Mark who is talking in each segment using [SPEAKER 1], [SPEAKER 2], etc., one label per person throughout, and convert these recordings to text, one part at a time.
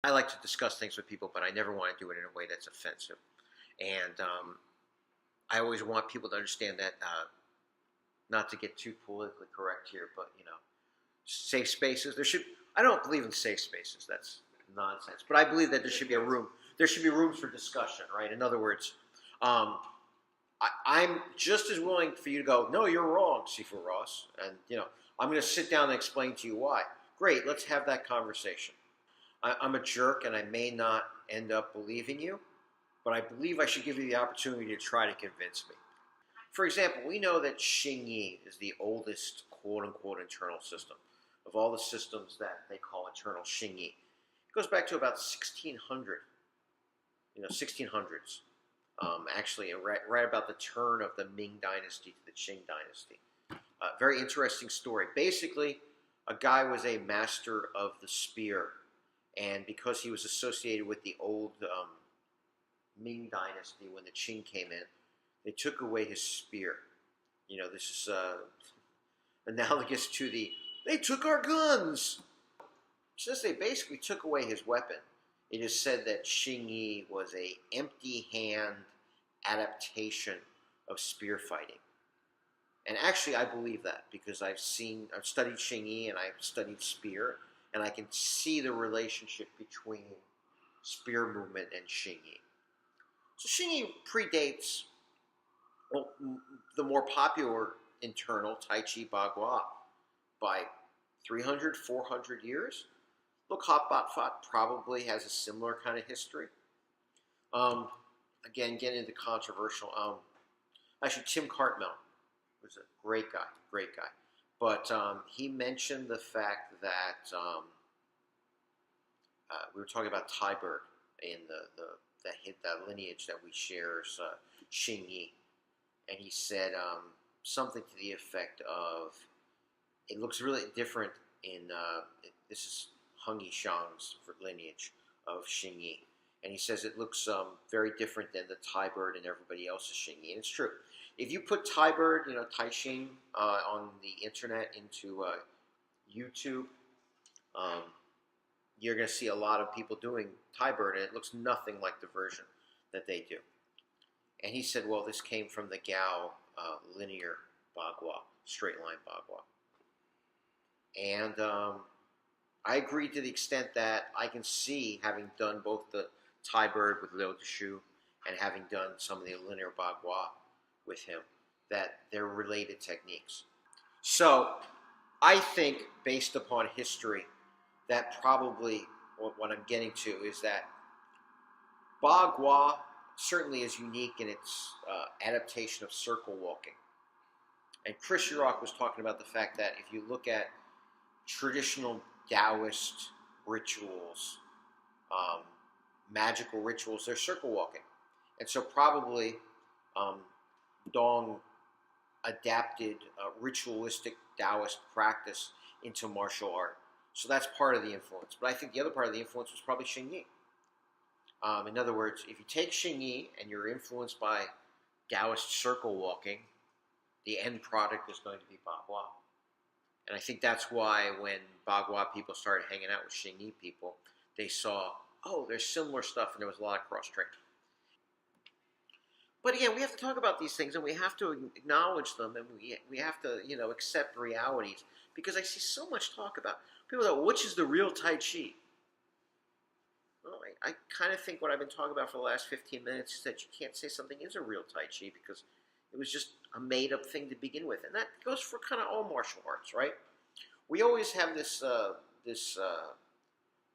[SPEAKER 1] I like to discuss things with people, but I never want to do it in a way that's offensive. And I always want people to understand that, not to get too politically correct here, but safe spaces. I don't believe in safe spaces. That's nonsense. But I believe that there should be a room. There should be rooms for discussion, right? In other words, um, I'm just as willing for you to go, no, you're wrong, Sifu Ross, and I'm going to sit down and explain to you why. Great, let's have that conversation. I'm a jerk, and I may not end up believing you, but I believe I should give you the opportunity to try to convince me. For example, we know that Xingyi is the oldest quote-unquote internal system of all the systems that they call internal Xingyi. It goes back to about 1600, 1600s. Actually, right about the turn of the Ming Dynasty to the Qing Dynasty. Very interesting story. Basically, a guy was a master of the spear, and because he was associated with the old Ming Dynasty when the Qing came in, they took away his spear. This is analogous to they took our guns. Since they basically took away his weapon, it is said that Xingyi was a empty hand adaptation of spear fighting. And actually, I believe that because I've studied Xingyi and I've studied spear, and I can see the relationship between spear movement and Xingyi. So Xingyi predates the more popular internal Tai Chi Bagua by 300, 400 years. Look, Hot Bot Fat probably has a similar kind of history. Again, getting into controversial. Actually, Tim Cartmel was a great guy. But he mentioned the fact that we were talking about Thai bird in that lineage that we share is Xingyi. And he said something to the effect of, it looks really different this is Hung Shang's lineage of Xingyi. And he says it looks very different than the Thai bird and everybody else's Xingyi. And it's true. If you put Thai bird, Tai Xing on the internet into YouTube, you're going to see a lot of people doing Thai bird, and it looks nothing like the version that they do. And he said, well, this came from the Gao linear Bagua, straight line Bagua. And I agree to the extent that I can see, having done both the Thai bird with Liu Deshu and having done some of the linear Bagua with him, that they're related techniques. So I think, based upon history, that probably what I'm getting to is that Bagua certainly is unique in its adaptation of circle walking. And Chris Rock was talking about the fact that if you look at traditional Taoist rituals, magical rituals, they're circle walking. And so probably Dong adapted ritualistic Taoist practice into martial art. So that's part of the influence. But I think the other part of the influence was probably Xingyi. In other words, if you take Xingyi and you're influenced by Taoist circle walking, the end product is going to be Bagua. And I think that's why when Bagua people started hanging out with Xingyi people, they saw, oh, there's similar stuff, and there was a lot of cross-training. But again, we have to talk about these things, and we have to acknowledge them, and we have to, accept realities, because I see so much talk about people that, which is the real Tai Chi? Well, I kind of think what I've been talking about for the last 15 minutes is that you can't say something is a real Tai Chi because it was just a made-up thing to begin with. And that goes for kind of all martial arts, right? We always have this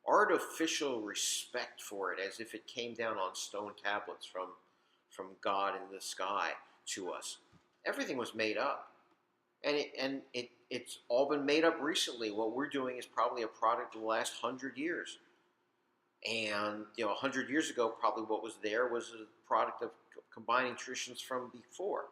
[SPEAKER 1] artificial respect for it as if it came down on stone tablets from God in the sky to us. Everything was made up. And it's all been made up recently. What we're doing is probably a product of the last 100 years. And 100 years ago, probably what was there was a product of combining traditions from before.